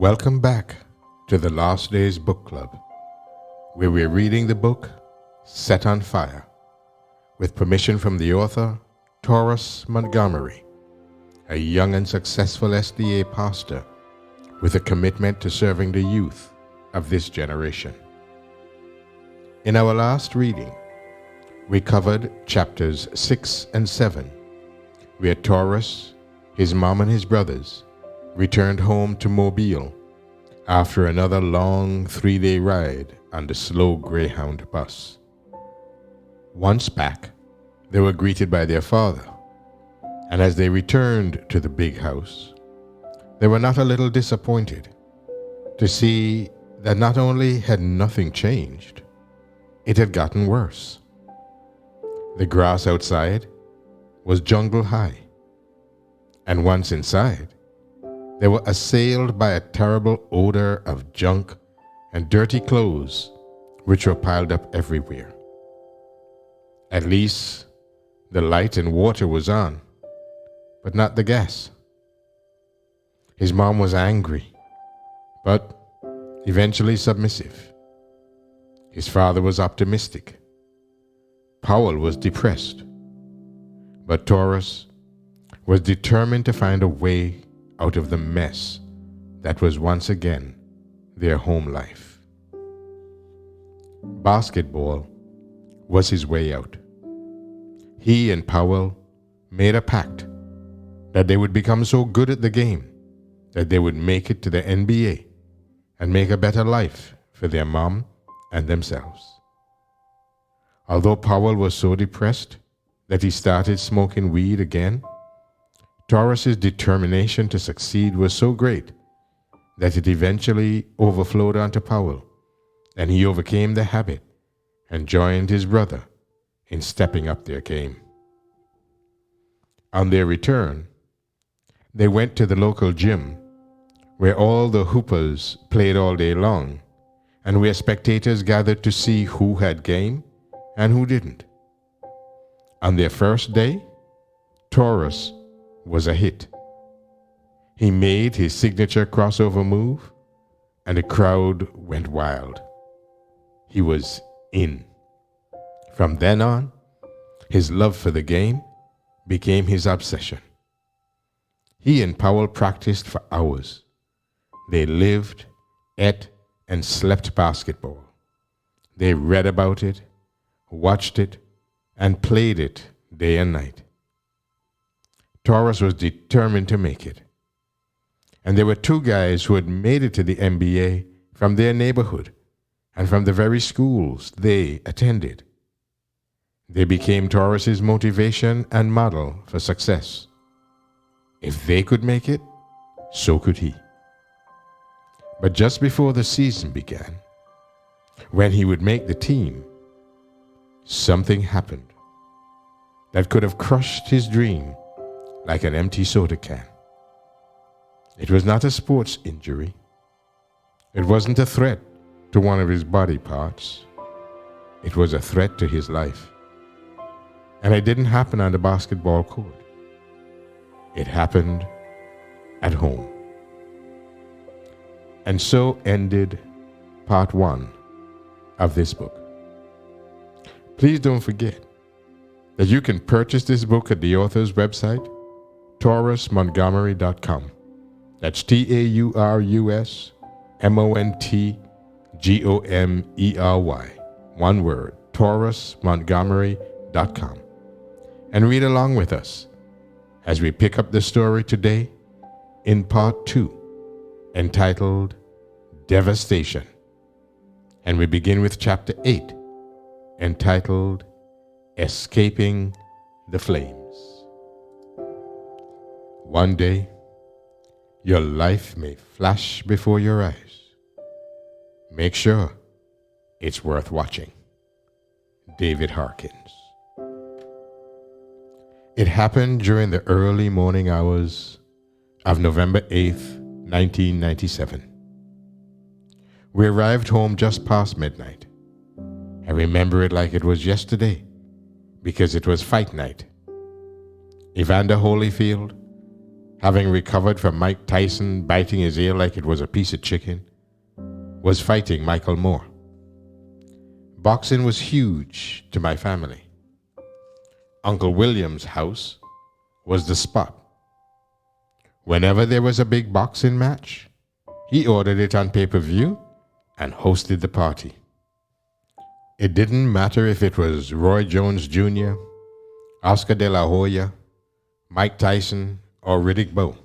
Welcome back to the Last Days Book Club, where we're reading the book Set on Fire, with permission from the author, Taurus Montgomery, a young and successful SDA pastor with a commitment to serving the youth of this generation. In our last reading, we covered chapters 6 and 7, where Taurus, his mom and his brothers returned home to Mobile after another long 3-day ride on the slow Greyhound bus. Once back, they were greeted by their father, and as they returned to the big house, they were not a little disappointed to see that not only had nothing changed, it had gotten worse. The grass outside was jungle high, and once inside, they were assailed by a terrible odor of junk and dirty clothes which were piled up everywhere. At least the light and water was on, but not the gas. His mom was angry, but eventually submissive. His father was optimistic. Powell was depressed, but Taurus was determined to find a way out of the mess that was once again their home life. Basketball was his way out. He and Powell made a pact that they would become so good at the game that they would make it to the NBA and make a better life for their mom and themselves. Although Powell was so depressed that he started smoking weed again, Taurus's determination to succeed was so great that it eventually overflowed onto Powell, and he overcame the habit and joined his brother in stepping up their game. On their return, they went to the local gym where all the hoopers played all day long and where spectators gathered to see who had game and who didn't. On their first day, Taurus was a hit. He made his signature crossover move, and the crowd went wild. He was in. From then on, his love for the game became his obsession. He and Powell practiced for hours. They lived, ate, and slept basketball. They read about it, watched it, and played it day and night. Taurus was determined to make it. And there were two guys who had made it to the NBA from their neighborhood and from the very schools they attended. They became Taurus's motivation and model for success. If they could make it, so could he. But just before the season began, when he would make the team, something happened that could have crushed his dream like an empty soda can. It was not a sports injury. It wasn't a threat to one of his body parts. It was a threat to his life. And it didn't happen on the basketball court. It happened at home. And so ended part 1 of this book. Please don't forget that you can purchase this book at the author's website, taurusmontgomery.com. That's TaurusMontgomery. One word, taurusmontgomery.com. And read along with us as we pick up the story today in part 2, entitled Devastation. And we begin with chapter 8, entitled Escaping the Flames. One day, your life may flash before your eyes. Make sure it's worth watching. David Harkins. It happened during the early morning hours of November 8th, 1997. We arrived home just past midnight. I remember it like it was yesterday because it was fight night. Evander Holyfield having recovered from Mike Tyson biting his ear like it was a piece of chicken, was fighting Michael Moore. Boxing was huge to my family. Uncle William's house was the spot. Whenever there was a big boxing match, he ordered it on pay-per-view and hosted the party. It didn't matter if it was Roy Jones Jr., Oscar de la Hoya, Mike Tyson, or Riddick Bowe.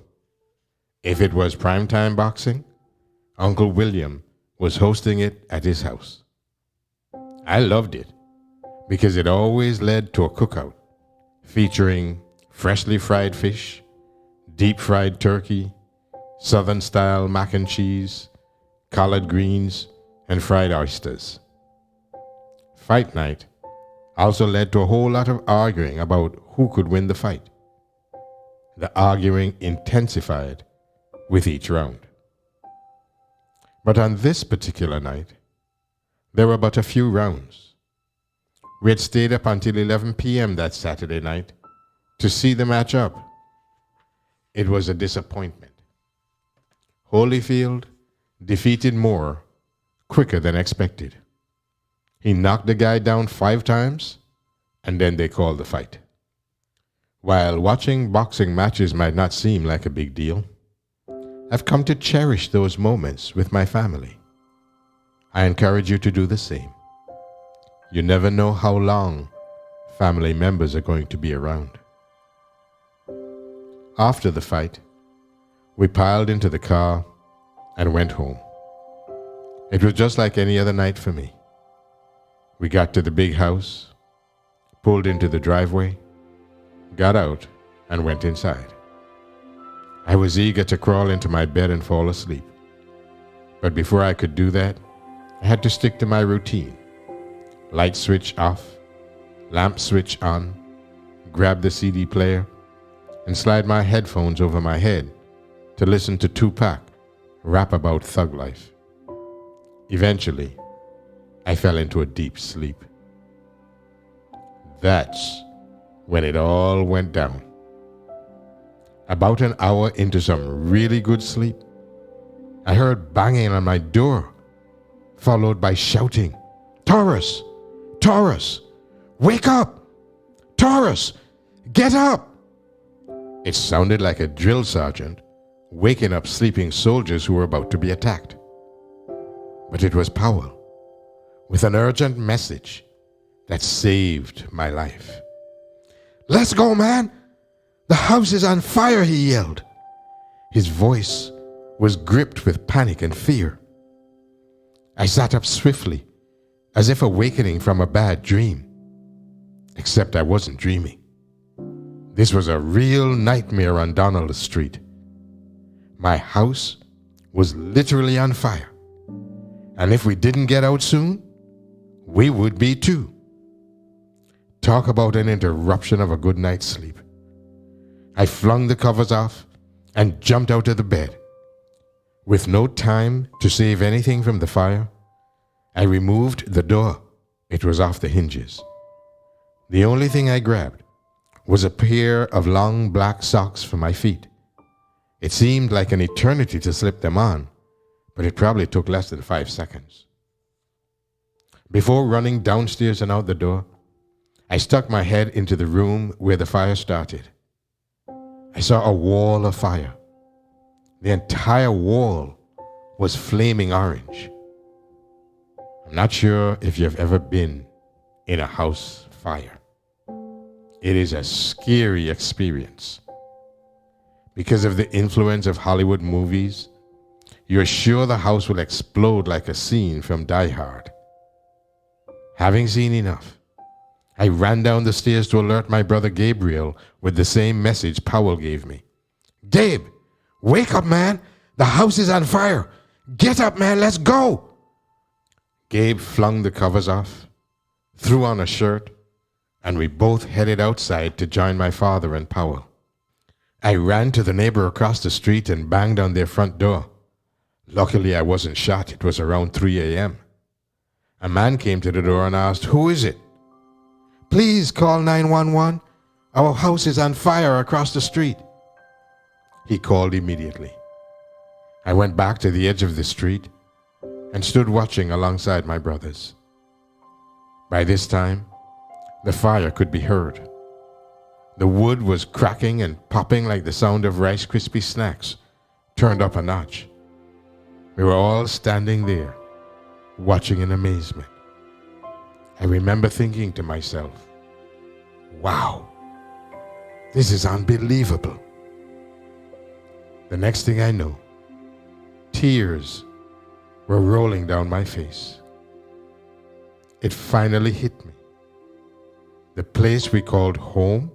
If it was primetime boxing, Uncle William was hosting it at his house. I loved it because it always led to a cookout featuring freshly fried fish, deep fried turkey, Southern style mac and cheese, collard greens, and fried oysters. Fight night also led to a whole lot of arguing about who could win the fight. The arguing intensified with each round. But on this particular night, there were but a few rounds. We had stayed up until 11 p.m. that Saturday night to see the match up. It was a disappointment. Holyfield defeated Moore quicker than expected. He knocked the guy down 5 times, and then they called the fight. While watching boxing matches might not seem like a big deal, I've come to cherish those moments with my family. I encourage you to do the same. You never know how long family members are going to be around. After the fight, we piled into the car and went home. It was just like any other night for me. We got to the big house, pulled into the driveway, got out, and went inside. I was eager to crawl into my bed and fall asleep. But before I could do that, I had to stick to my routine. Light switch off, lamp switch on, grab the CD player, and slide my headphones over my head to listen to Tupac rap about thug life. Eventually, I fell into a deep sleep. That's when it all went down. About an hour into some really good sleep, I heard banging on my door, followed by shouting, "Taurus! Taurus! Wake up! Taurus! Get up!" It sounded like a drill sergeant waking up sleeping soldiers who were about to be attacked. But it was Powell, with an urgent message that saved my life. "Let's go, man! The house is on fire," he yelled. His voice was gripped with panic and fear. I sat up swiftly, as if awakening from a bad dream. Except I wasn't dreaming. This was a real nightmare on Donald Street. My house was literally on fire. And if we didn't get out soon, we would be too. Talk about an interruption of a good night's sleep. I flung the covers off and jumped out of the bed. With no time to save anything from the fire, I removed the door. It was off the hinges. The only thing I grabbed was a pair of long black socks for my feet. It seemed like an eternity to slip them on, but it probably took less than 5 seconds. Before running downstairs and out the door, I stuck my head into the room where the fire started. I saw a wall of fire. The entire wall was flaming orange. I'm not sure if you've ever been in a house fire. It is a scary experience. Because of the influence of Hollywood movies, you're sure the house will explode like a scene from Die Hard. Having seen enough, I ran down the stairs to alert my brother Gabriel with the same message Powell gave me. "Gabe, wake up, man. The house is on fire. Get up, man. Let's go." Gabe flung the covers off, threw on a shirt, and we both headed outside to join my father and Powell. I ran to the neighbor across the street and banged on their front door. Luckily, I wasn't shot. It was around 3 a.m. A man came to the door and asked, "Who is it?" "Please call 911. Our house is on fire across the street." He called immediately. I went back to the edge of the street and stood watching alongside my brothers. By this time, the fire could be heard. The wood was cracking and popping like the sound of Rice Krispie snacks turned up a notch. We were all standing there, watching in amazement. I remember thinking to myself, wow, this is unbelievable. The next thing I know, tears were rolling down my face. It finally hit me. The place we called home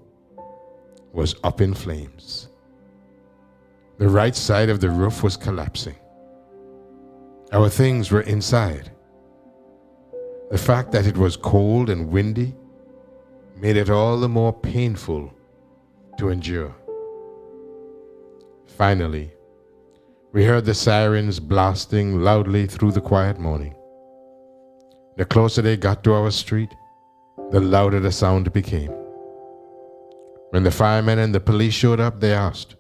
was up in flames. The right side of the roof was collapsing. Our things were inside. The fact that it was cold and windy made it all the more painful to endure. Finally, we heard the sirens blasting loudly through the quiet morning. The closer they got to our street, the louder the sound became. When the firemen and the police showed up, they asked,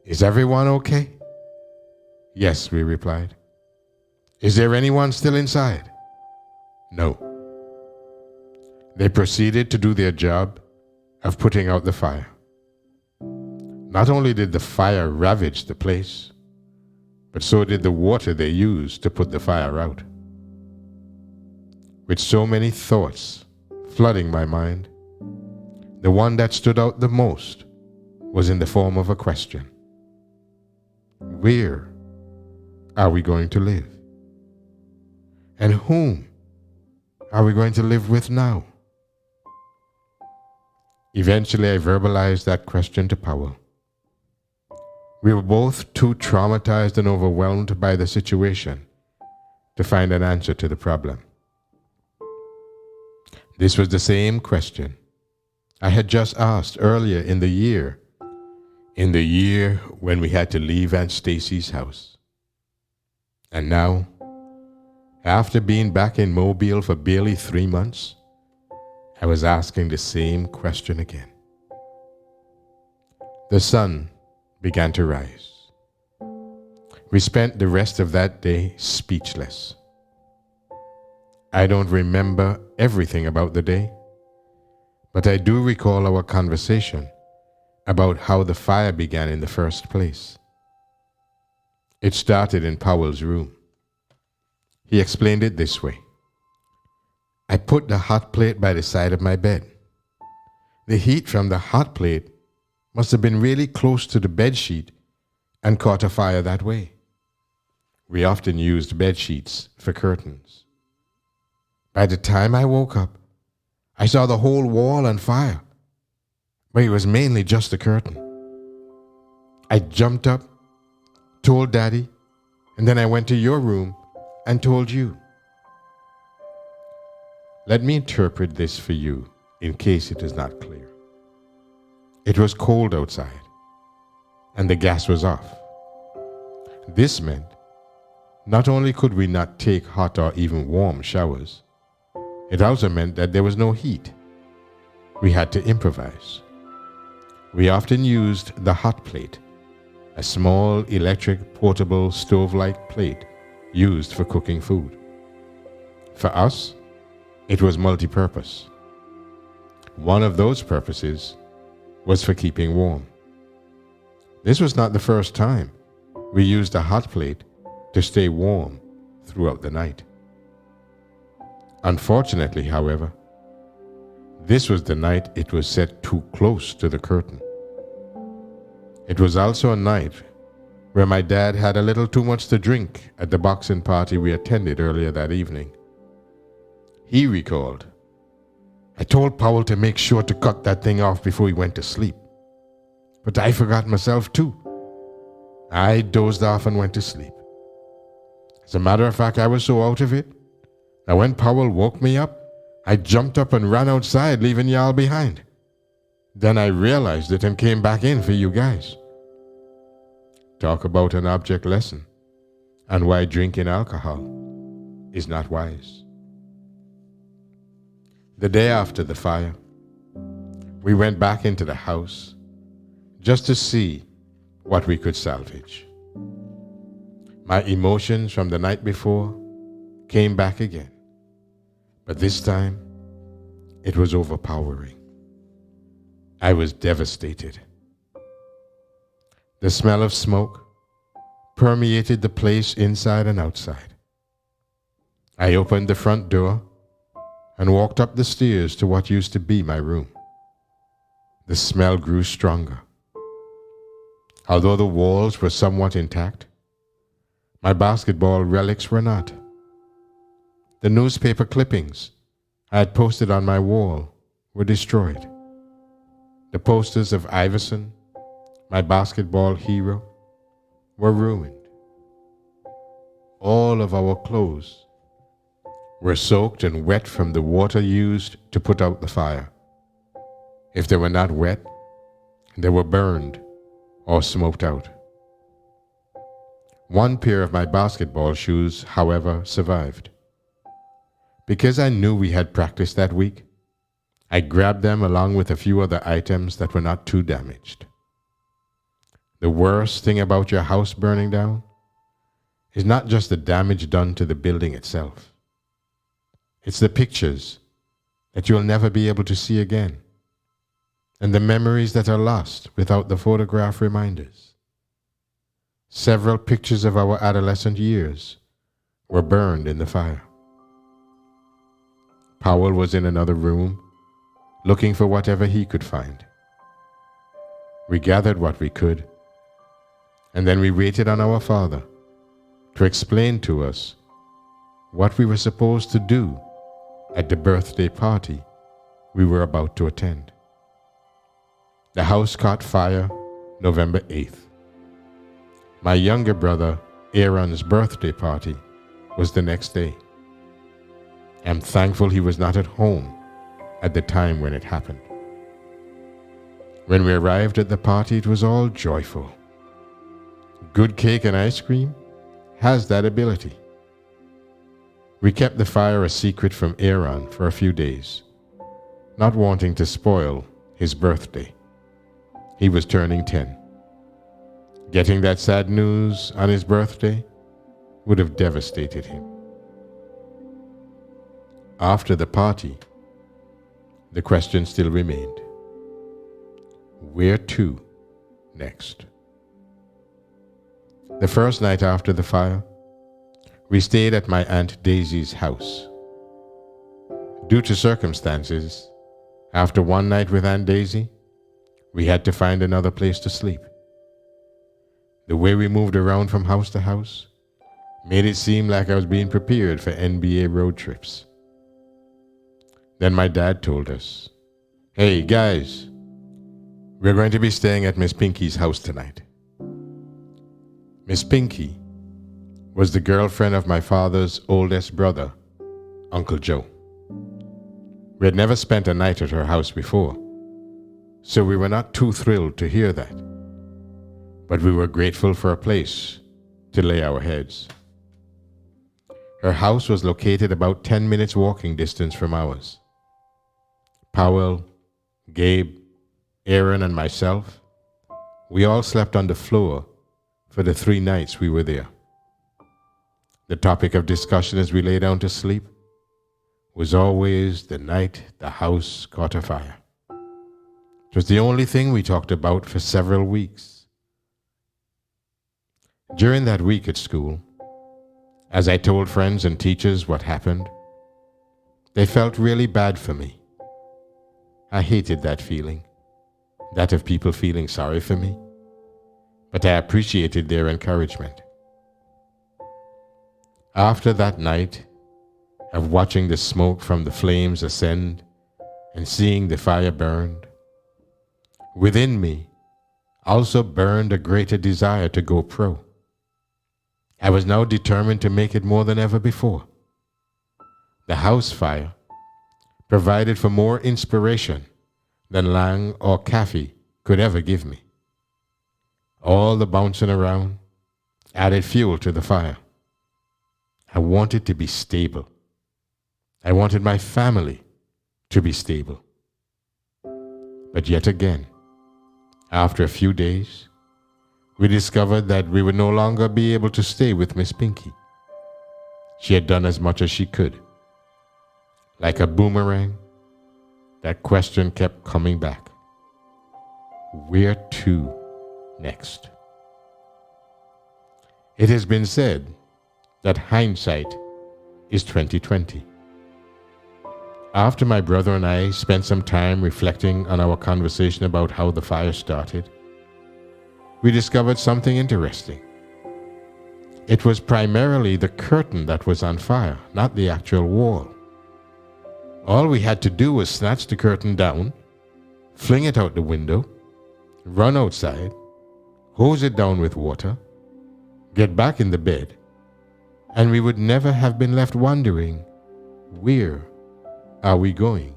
"Is everyone okay?" "Yes," we replied. "Is there anyone still inside?" "No." They proceeded to do their job of putting out the fire. Not only did the fire ravage the place, but so did the water they used to put the fire out. With so many thoughts flooding my mind, the one that stood out the most was in the form of a question. Where are we going to live? And whom are we going to live with now? Eventually, I verbalized that question to Powell. We were both too traumatized and overwhelmed by the situation to find an answer to the problem. This was the same question I had just asked earlier in the year when we had to leave Aunt Stacy's house. And now, after being back in Mobile for barely 3 months, I was asking the same question again. The sun began to rise. We spent the rest of that day speechless. I don't remember everything about the day, but I do recall our conversation about how the fire began in the first place. It started in Powell's room. He explained it this way. I put the hot plate by the side of my bed. The heat from the hot plate must have been really close to the bed sheet and caught a fire that way. We often used bed sheets for curtains. By the time I woke up, I saw the whole wall on fire, but it was mainly just the curtain. I jumped up, told Daddy, and then I went to your room and told you. Let me interpret this for you in case it is not clear. It was cold outside, and the gas was off. This meant not only could we not take hot or even warm showers, it also meant that there was no heat. We had to improvise. We often used the hot plate, a small electric portable stove-like plate used for cooking food. For us, it was multi-purpose. One of those purposes was for keeping warm. This was not the first time we used a hot plate to stay warm throughout the night. Unfortunately, however, this was the night it was set too close to the curtain. It was also a night where my dad had a little too much to drink at the boxing party we attended earlier that evening. He recalled, I told Powell to make sure to cut that thing off before he went to sleep. But I forgot myself too. I dozed off and went to sleep. As a matter of fact, I was so out of it that when Powell woke me up, I jumped up and ran outside, leaving y'all behind. Then I realized it and came back in for you guys. Talk about an object lesson and why drinking alcohol is not wise. The day after the fire, we went back into the house just to see what we could salvage. My emotions from the night before came back again, but this time it was overpowering. I was devastated. The smell of smoke permeated the place inside and outside. I opened the front door and walked up the stairs to what used to be my room. The smell grew stronger. Although the walls were somewhat intact, my basketball relics were not. The newspaper clippings I had posted on my wall were destroyed. The posters of Iverson, my basketball hero, were ruined. All of our clothes were soaked and wet from the water used to put out the fire. If they were not wet, they were burned or smoked out. One pair of my basketball shoes, however, survived. Because I knew we had practiced that week, I grabbed them along with a few other items that were not too damaged. The worst thing about your house burning down is not just the damage done to the building itself. It's the pictures that you'll never be able to see again, and the memories that are lost without the photograph reminders. Several pictures of our adolescent years were burned in the fire. Powell was in another room, looking for whatever he could find. We gathered what we could, and then we waited on our father to explain to us what we were supposed to do at the birthday party we were about to attend. The house caught fire November 8th. My younger brother Aaron's birthday party was the next day. I'm thankful he was not at home at the time when it happened. When we arrived at the party, it was all joyful. Good cake and ice cream has that ability. We kept the fire a secret from Aaron for a few days, not wanting to spoil his birthday. He was turning 10. Getting that sad news on his birthday would have devastated him. After the party, the question still remained. Where to next? The first night after the fire, we stayed at my Aunt Daisy's house. Due to circumstances, after one night with Aunt Daisy, we had to find another place to sleep. The way we moved around from house to house made it seem like I was being prepared for NBA road trips. Then my dad told us, "Hey guys, we're going to be staying at Miss Pinky's house tonight." Miss Pinky was the girlfriend of my father's oldest brother, Uncle Joe. We had never spent a night at her house before, so we were not too thrilled to hear that. But we were grateful for a place to lay our heads. Her house was located about 10 minutes walking distance from ours. Powell, Gabe, Aaron, and myself, we all slept on the floor for the 3 nights we were there. The topic of discussion as we lay down to sleep was always the night the house caught a fire. It was the only thing we talked about for several weeks. During that week at school, as I told friends and teachers what happened, they felt really bad for me. I hated that feeling, that of people feeling sorry for me, but I appreciated their encouragement. After that night of watching the smoke from the flames ascend and seeing the fire burned, within me also burned a greater desire to go pro. I was now determined to make it more than ever before. The house fire provided for more inspiration than Lang or Caffey could ever give me. All the bouncing around added fuel to the fire. I wanted to be stable. I wanted my family to be stable. But yet again, after a few days, we discovered that we would no longer be able to stay with Miss Pinky. She had done as much as she could. Like a boomerang, that question kept coming back. Where to next? It has been said that hindsight is 20/20. After my brother and I spent some time reflecting on our conversation about how the fire started, we discovered something interesting. It was primarily the curtain that was on fire, not the actual wall. All we had to do was snatch the curtain down, fling it out the window, run outside, hose it down with water, get back in the bed, and we would never have been left wondering, where are we going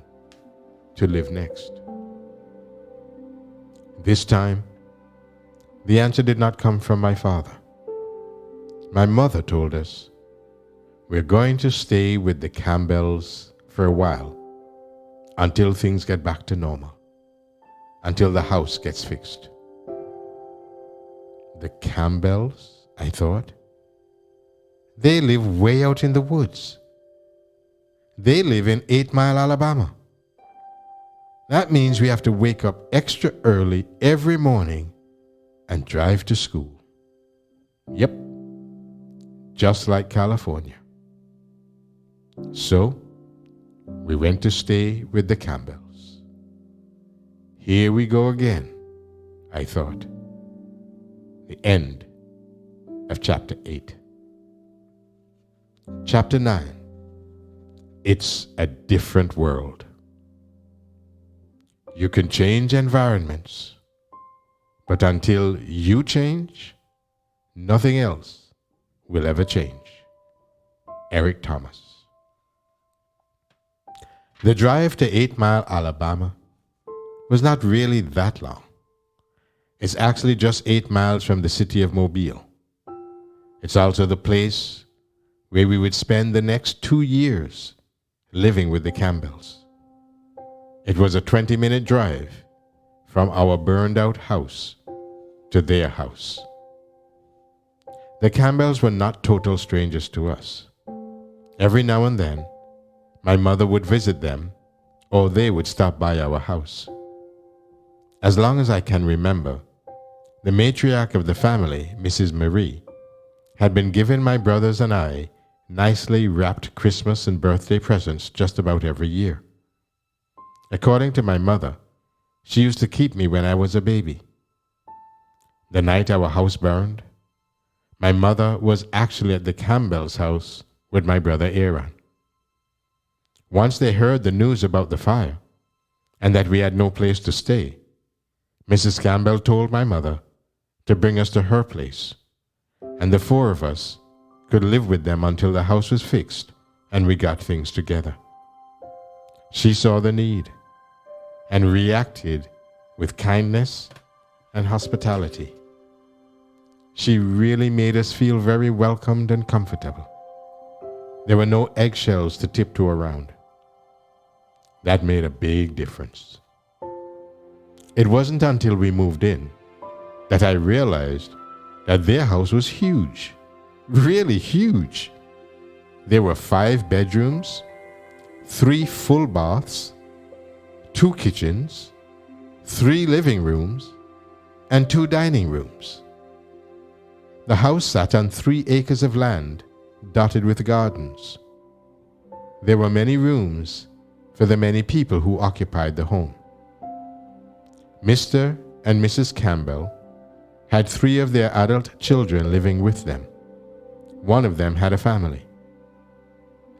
to live next? This time, the answer did not come from my father. My mother told us, we're going to stay with the Campbells for a while until things get back to normal, until the house gets fixed. The Campbells, I thought. They live way out in the woods. They live in 8 Mile, Alabama. That means we have to wake up extra early every morning and drive to school. Yep, just like California. So, we went to stay with the Campbells. Here we go again, I thought. The end of chapter 8. Chapter 9. It's a different world. You can change environments, but until you change, nothing else will ever change. Eric Thomas. The drive to 8 Mile, Alabama was not really that long. It's actually just 8 miles from the city of Mobile. It's also the place where we would spend the next 2 years living with the Campbells. It was a 20-minute drive from our burned-out house to their house. The Campbells were not total strangers to us. Every now and then, my mother would visit them, or they would stop by our house. As long as I can remember, the matriarch of the family, Mrs. Marie, had been giving my brothers and I nicely wrapped Christmas and birthday presents just about every year. According to my mother, she used to keep me when I was a baby. The night our house burned, my mother was actually at the Campbell's house with my brother Aaron. Once they heard the news about the fire and that we had no place to stay, Mrs. Campbell told my mother to bring us to her place, and the 4 of us could live with them until the house was fixed and we got things together. She saw the need and reacted with kindness and hospitality. She really made us feel very welcomed and comfortable. There were no eggshells to tiptoe around. That made a big difference. It wasn't until we moved in that I realized that their house was huge, really huge. There were 5 bedrooms, 3 full baths, 2 kitchens, 3 living rooms, and 2 dining rooms. The house sat on 3 acres of land dotted with gardens. There were many rooms for the many people who occupied the home. Mr. and Mrs. Campbell had 3 of their adult children living with them. One of them had a family.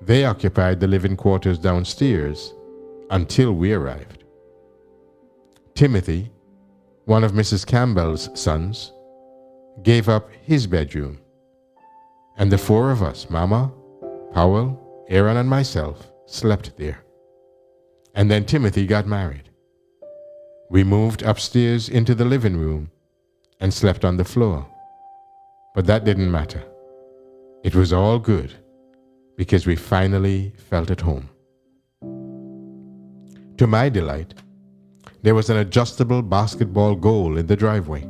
They occupied the living quarters downstairs until we arrived. Timothy, one of Mrs. Campbell's sons, gave up his bedroom, and the 4 of us, Mama, Powell, Aaron, and myself, slept there. And then Timothy got married. We moved upstairs into the living room and slept on the floor. But that didn't matter. It was all good because we finally felt at home. To my delight, there was an adjustable basketball goal in the driveway.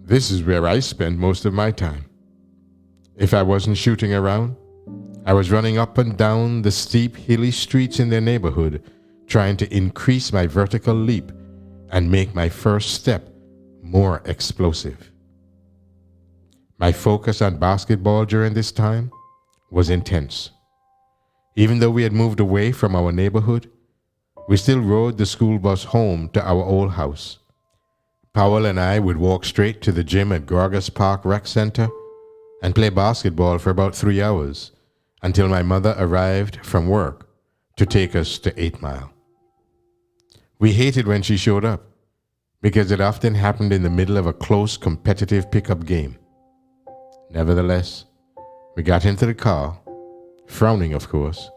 This is where I spent most of my time. If I wasn't shooting around, I was running up and down the steep, hilly streets in their neighborhood, trying to increase my vertical leap and make my first step more explosive. My focus on basketball during this time was intense. Even though we had moved away from our neighborhood, we still rode the school bus home to our old house. Powell and I would walk straight to the gym at Gorgas Park Rec Center and play basketball for about 3 hours until my mother arrived from work to take us to 8 Mile. We hated when she showed up because it often happened in the middle of a close competitive pickup game. Nevertheless, we got into the car, frowning of course,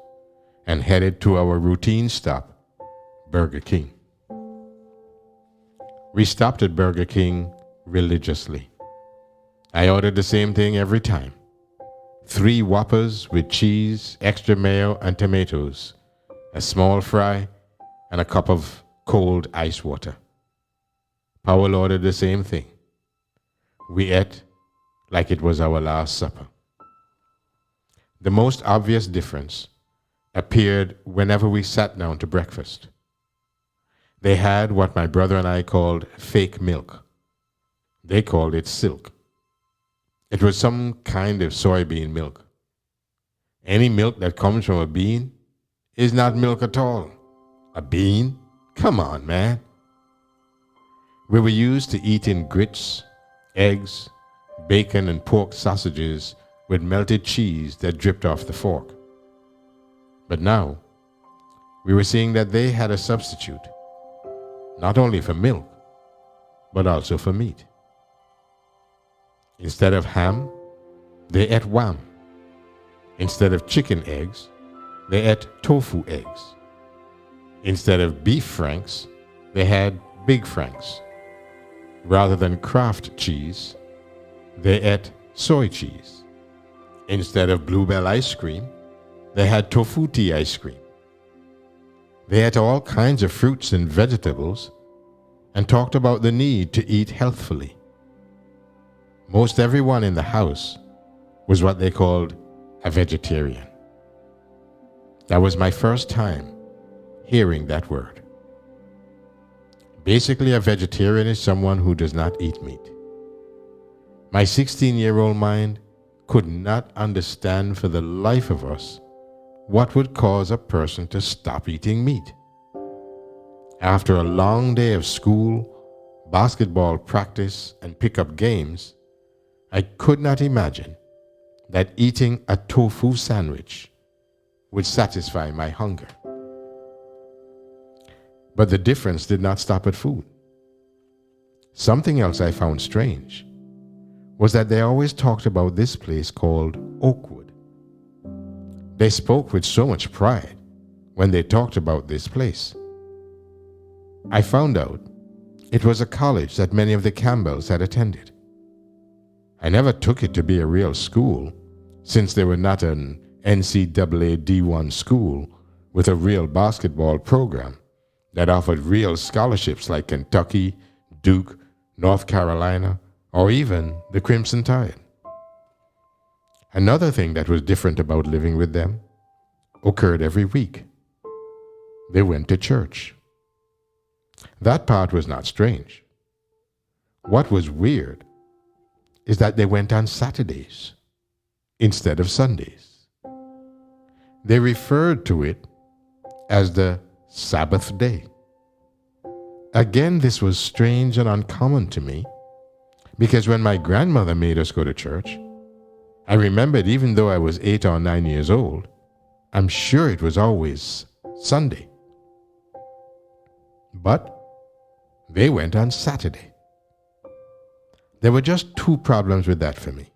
and headed to our routine stop, Burger King. We stopped at Burger King religiously. I ordered the same thing every time. 3 Whoppers with cheese, extra mayo, and tomatoes, a small fry, and a cup of cold ice water. Powell ordered the same thing. We ate like it was our last supper. The most obvious difference appeared whenever we sat down to breakfast. They had what my brother and I called fake milk. They called it silk. It was some kind of soybean milk. Any milk that comes from a bean is not milk at all. A bean? Come on, man. We were used to eating grits, eggs, bacon, and pork sausages with melted cheese that dripped off the fork. But now, we were seeing that they had a substitute, not only for milk, but also for meat. Instead of ham, they ate wham. Instead of chicken eggs, they ate tofu eggs. Instead of beef franks, they had big franks. Rather than Kraft cheese, they ate soy cheese. Instead of Bluebell ice cream, they had tofu tea ice cream. They ate all kinds of fruits and vegetables and talked about the need to eat healthfully. Most everyone in the house was what they called a vegetarian. That was my first time hearing that word. Basically, a vegetarian is someone who does not eat meat. My 16-year-old mind could not understand for the life of us what would cause a person to stop eating meat. After a long day of school, basketball practice, and pickup games, I could not imagine that eating a tofu sandwich would satisfy my hunger. But the difference did not stop at food. Something else I found strange was that they always talked about this place called Oakwood. They spoke with so much pride when they talked about this place. I found out it was a college that many of the Campbells had attended. I never took it to be a real school, since they were not an NCAA D1 school with a real basketball program that offered real scholarships like Kentucky, Duke, North Carolina, or even the Crimson Tide. Another thing that was different about living with them occurred every week. They went to church. That part was not strange. What was weird is that they went on Saturdays instead of Sundays. They referred to it as the Sabbath day. Again, this was strange and uncommon to me, because when my grandmother made us go to church, I remembered, even though I was 8 or 9 years old, I'm sure it was always Sunday. But they went on Saturday. There were just 2 problems with that for me.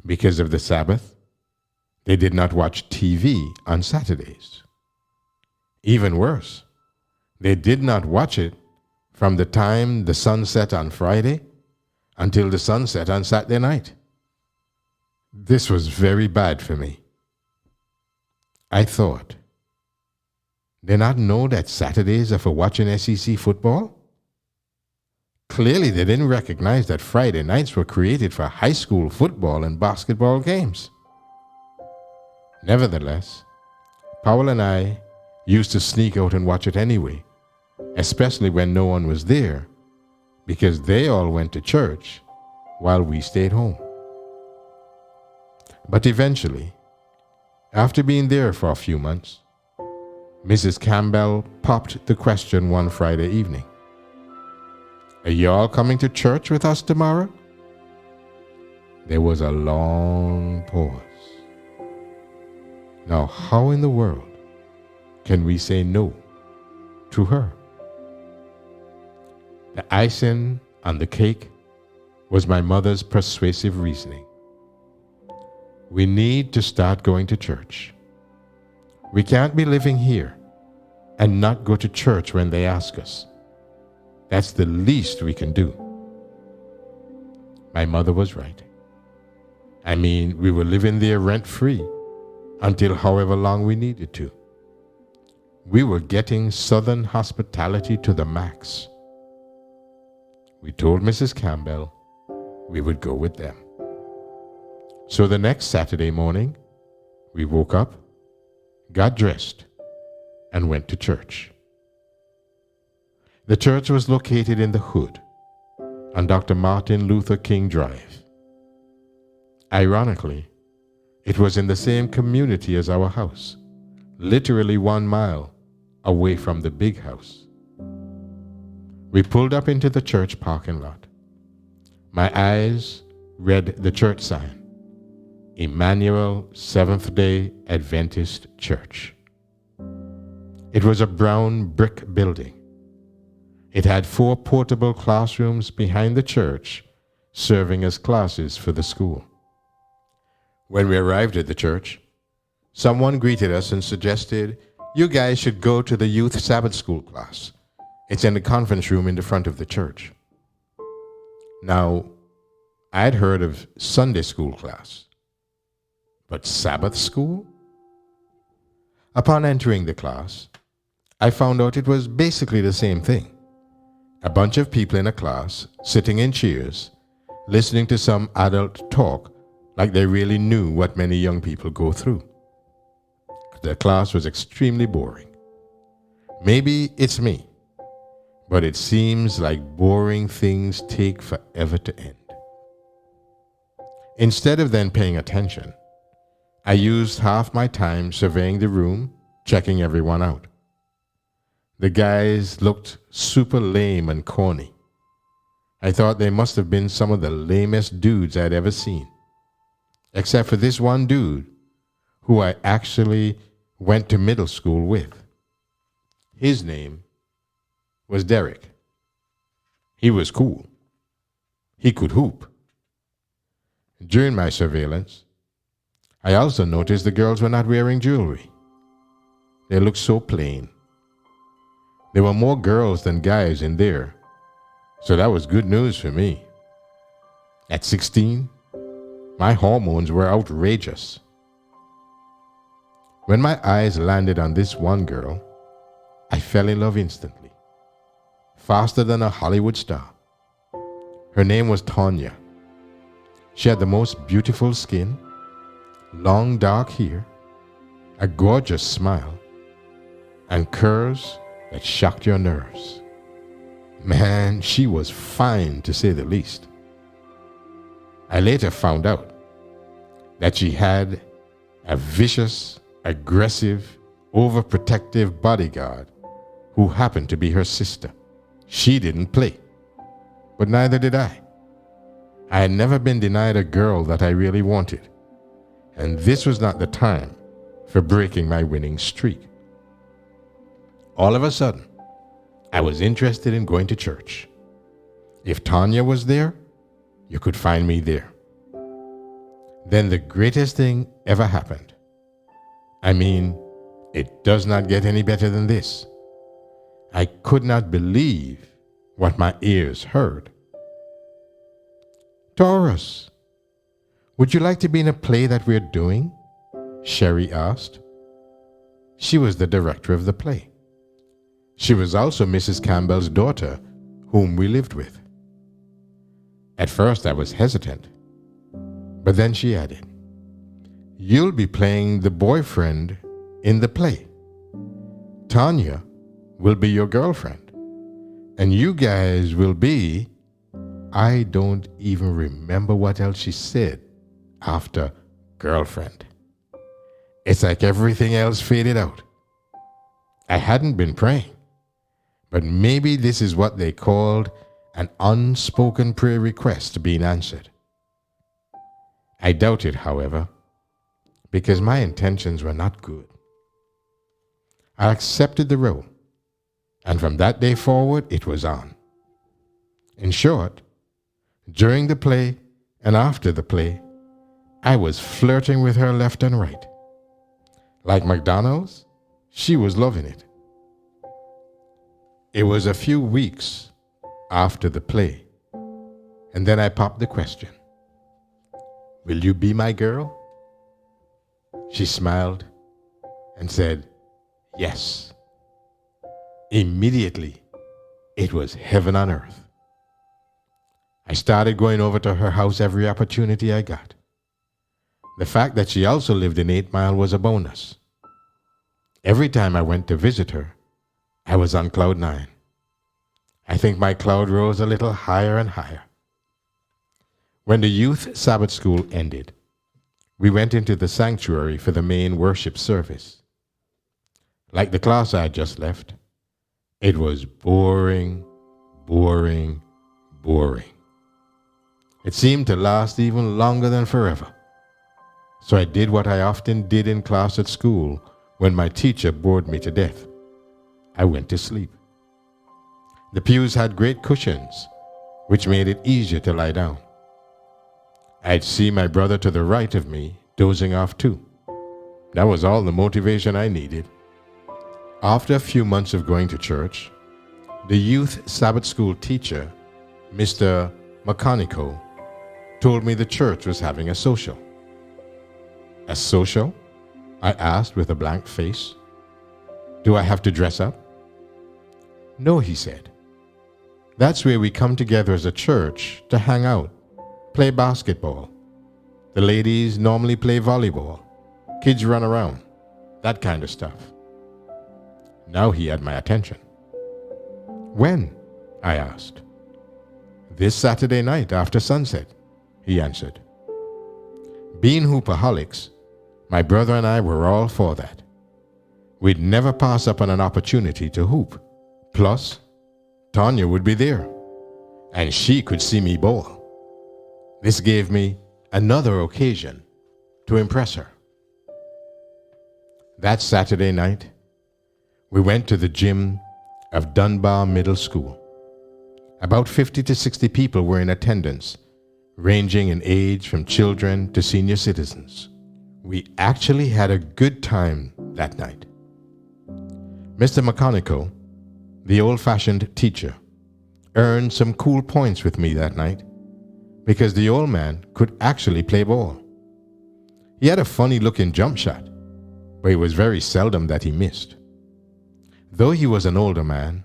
Because of the Sabbath, they did not watch TV on Saturdays. Even worse, they did not watch it from the time the sun set on Friday until the sun set on Saturday night. This was very bad for me. I thought, they not know that Saturdays are for watching SEC football? Clearly, they didn't recognize that Friday nights were created for high school football and basketball games. Nevertheless, Powell and I used to sneak out and watch it anyway, especially when no one was there, because they all went to church while we stayed home. But eventually, after being there for a few months, Mrs. Campbell popped the question one Friday evening. Are y'all coming to church with us tomorrow? There was a long pause. Now, how in the world can we say no to her? The icing on the cake was my mother's persuasive reasoning. We need to start going to church. We can't be living here and not go to church when they ask us. That's the least we can do. My mother was right. I mean, we were living there rent-free until however long we needed to. We were getting Southern hospitality to the max. We told Mrs. Campbell we would go with them. So the next Saturday morning, we woke up, got dressed, and went to church. The church was located in the hood on Dr. Martin Luther King Drive. Ironically, it was in the same community as our house, literally 1 mile away from the big house. We pulled up into the church parking lot. My eyes read the church sign, Emmanuel Seventh-day Adventist Church. It was a brown brick building. It had 4 portable classrooms behind the church, serving as classes for the school. When we arrived at the church, someone greeted us and suggested, "You guys should go to the youth Sabbath school class. It's in the conference room in the front of the church." Now, I'd heard of Sunday school class, but Sabbath school? Upon entering the class, I found out it was basically the same thing. A bunch of people in a class, sitting in chairs, listening to some adult talk like they really knew what many young people go through. The class was extremely boring. Maybe it's me, but it seems like boring things take forever to end. Instead of then paying attention, I used half my time surveying the room, checking everyone out. The guys looked super lame and corny. I thought they must have been some of the lamest dudes I'd ever seen. Except for this one dude who I actually went to middle school with. His name was Derek. He was cool. He could hoop. During my surveillance, I also noticed the girls were not wearing jewelry. They looked so plain. There were more girls than guys in there, so that was good news for me. At 16, my hormones were outrageous. When my eyes landed on this one girl, I fell in love instantly, faster than a Hollywood star. Her name was Tanya. She had the most beautiful skin, long dark hair, a gorgeous smile, and curves that shocked your nerves. Man, she was fine to say the least. I later found out that she had a vicious, aggressive, overprotective bodyguard who happened to be her sister. She didn't play, but neither did I. I had never been denied a girl that I really wanted, and this was not the time for breaking my winning streak. All of a sudden, I was interested in going to church. If Tanya was there, you could find me there. Then the greatest thing ever happened. I mean, it does not get any better than this. I could not believe what my ears heard. "Taurus, would you like to be in a play that we're doing?" Sherry asked. She was the director of the play. She was also Mrs. Campbell's daughter, whom we lived with. At first I was hesitant, but then she added, "You'll be playing the boyfriend in the play. Tanya will be your girlfriend, and you guys will be..." I don't even remember what else she said after girlfriend. It's like everything else faded out. I hadn't been praying, but maybe this is what they called an unspoken prayer request being answered. I doubt it, however, because my intentions were not good. I accepted the role, and from that day forward, it was on. In short, during the play and after the play, I was flirting with her left and right. Like McDonald's, she was loving it. It was a few weeks after the play, and then I popped the question, "Will you be my girl?" She smiled and said, "Yes." Immediately, it was heaven on earth. I started going over to her house every opportunity I got. The fact that she also lived in 8 Mile was a bonus. Every time I went to visit her, I was on cloud 9. I think my cloud rose a little higher and higher. When the youth Sabbath school ended, we went into the sanctuary for the main worship service. Like the class I had just left, it was boring, boring, boring. It seemed to last even longer than forever. So I did what I often did in class at school when my teacher bored me to death. I went to sleep. The pews had great cushions, which made it easier to lie down. I'd see my brother to the right of me dozing off too. That was all the motivation I needed. After a few months of going to church, the youth Sabbath school teacher, Mr. McConico, told me the church was having a social. "A social?" I asked with a blank face. "Do I have to dress up?" "No," he said. "That's where we come together as a church to hang out, play basketball. The ladies normally play volleyball. Kids run around, that kind of stuff." Now he had my attention. "When?" I asked. "This Saturday night after sunset," he answered. Being hoopaholics, my brother and I were all for that. We'd never pass up on an opportunity to hoop. Plus, Tanya would be there, and she could see me bowl. This gave me another occasion to impress her. That Saturday night, we went to the gym of Dunbar Middle School. About 50 to 60 people were in attendance, ranging in age from children to senior citizens. We actually had a good time that night. Mr. McConico, the old-fashioned teacher, earned some cool points with me that night because the old man could actually play ball. He had a funny-looking jump shot, but it was very seldom that he missed. Though he was an older man,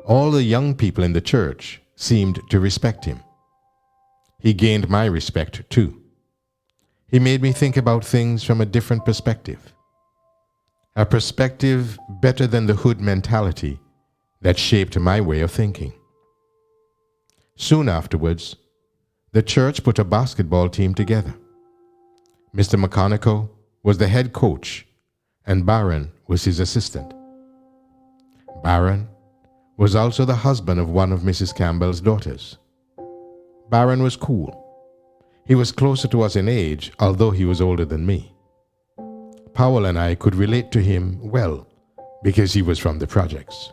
all the young people in the church seemed to respect him. He gained my respect too. He made me think about things from a different perspective. A perspective better than the hood mentality that shaped my way of thinking. Soon afterwards, the church put a basketball team together. Mr. McConico was the head coach, and Baron was his assistant. Baron was also the husband of one of Mrs. Campbell's daughters. Baron was cool. He was closer to us in age, although he was older than me. Powell and I could relate to him well because he was from the projects.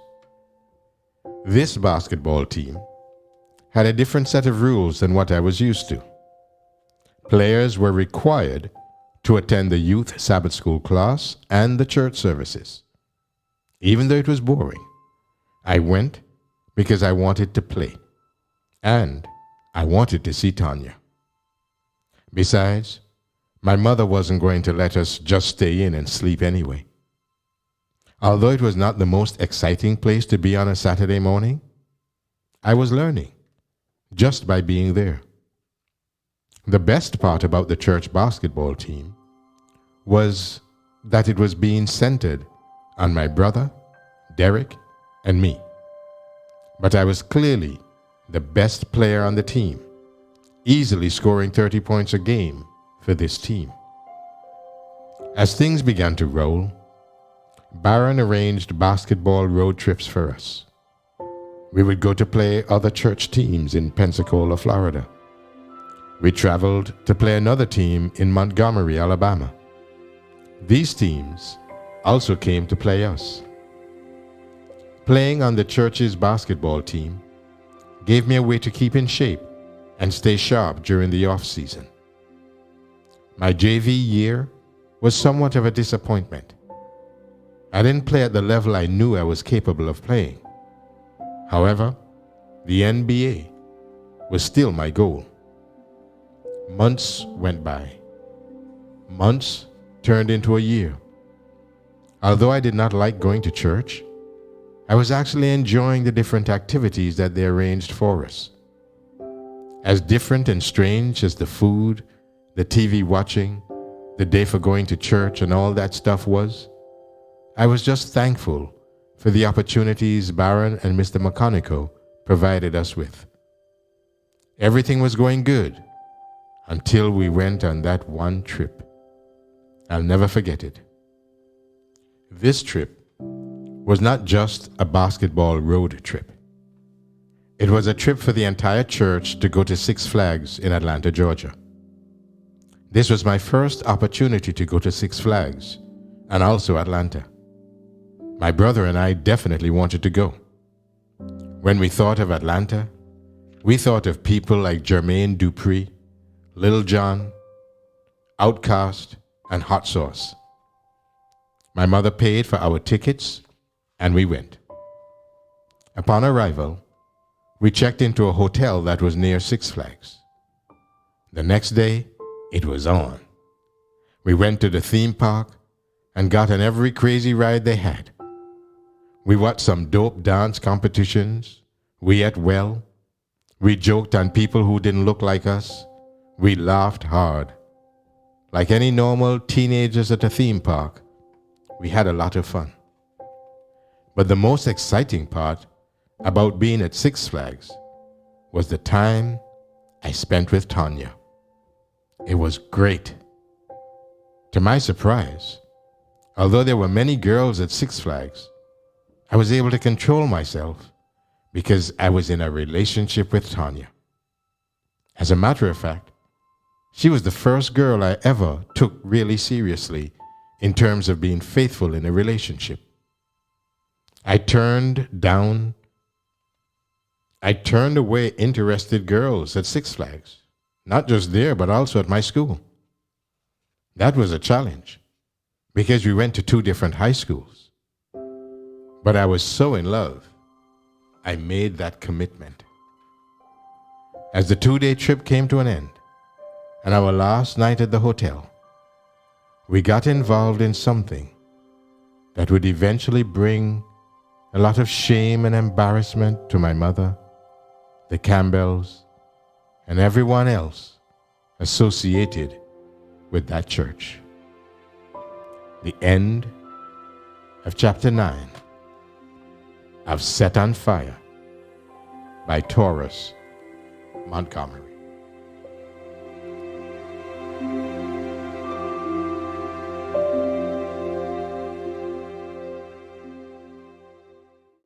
This basketball team had a different set of rules than what I was used to. Players were required to attend the youth Sabbath school class and the church services. Even though it was boring, I went because I wanted to play, and I wanted to see Tanya. Besides, my mother wasn't going to let us just stay in and sleep anyway. Although it was not the most exciting place to be on a Saturday morning, I was learning, just by being there. The best part about the church basketball team was that it was being centered on my brother, Derek, and me. But I was clearly the best player on the team, easily scoring 30 points a game for this team. As things began to roll, Baron arranged basketball road trips for us. We would go to play other church teams in Pensacola, Florida. We traveled to play another team in Montgomery, Alabama. These teams also came to play us. Playing on the church's basketball team gave me a way to keep in shape and stay sharp during the off-season. My JV year was somewhat of a disappointment. I didn't play at the level I knew I was capable of playing. However, the NBA was still my goal. Months went by. Months turned into a year. Although I did not like going to church, I was actually enjoying the different activities that they arranged for us. As different and strange as the food, the TV watching, the day for going to church and all that stuff was, I was just thankful for the opportunities Baron and Mr. McConico provided us with. Everything was going good until we went on that one trip. I'll never forget it. This trip was not just a basketball road trip. It was a trip for the entire church to go to Six Flags in Atlanta, Georgia. This was my first opportunity to go to Six Flags and also Atlanta. My brother and I definitely wanted to go. When we thought of Atlanta, we thought of people like Jermaine Dupri, Lil Jon, Outkast, and Hot Sauce. My mother paid for our tickets, and we went. Upon arrival, we checked into a hotel that was near Six Flags. The next day, it was on. We went to the theme park and got on every crazy ride they had. We watched some dope dance competitions. We ate well. We joked on people who didn't look like us. We laughed hard. Like any normal teenagers at a theme park, we had a lot of fun. But the most exciting part about being at Six Flags was the time I spent with Tanya. It was great. To my surprise, although there were many girls at Six Flags, I was able to control myself because I was in a relationship with Tanya. As a matter of fact, she was the first girl I ever took really seriously in terms of being faithful in a relationship. I turned away interested girls at Six Flags, not just there, but also at my school. That was a challenge because we went to two different high schools. But I was so in love, I made that commitment. As the 2-day trip came to an end, and our last night at the hotel, we got involved in something that would eventually bring a lot of shame and embarrassment to my mother, the Campbells, and everyone else associated with that church. The end of chapter 9 of Set on Fire by Taurus, Montgomery.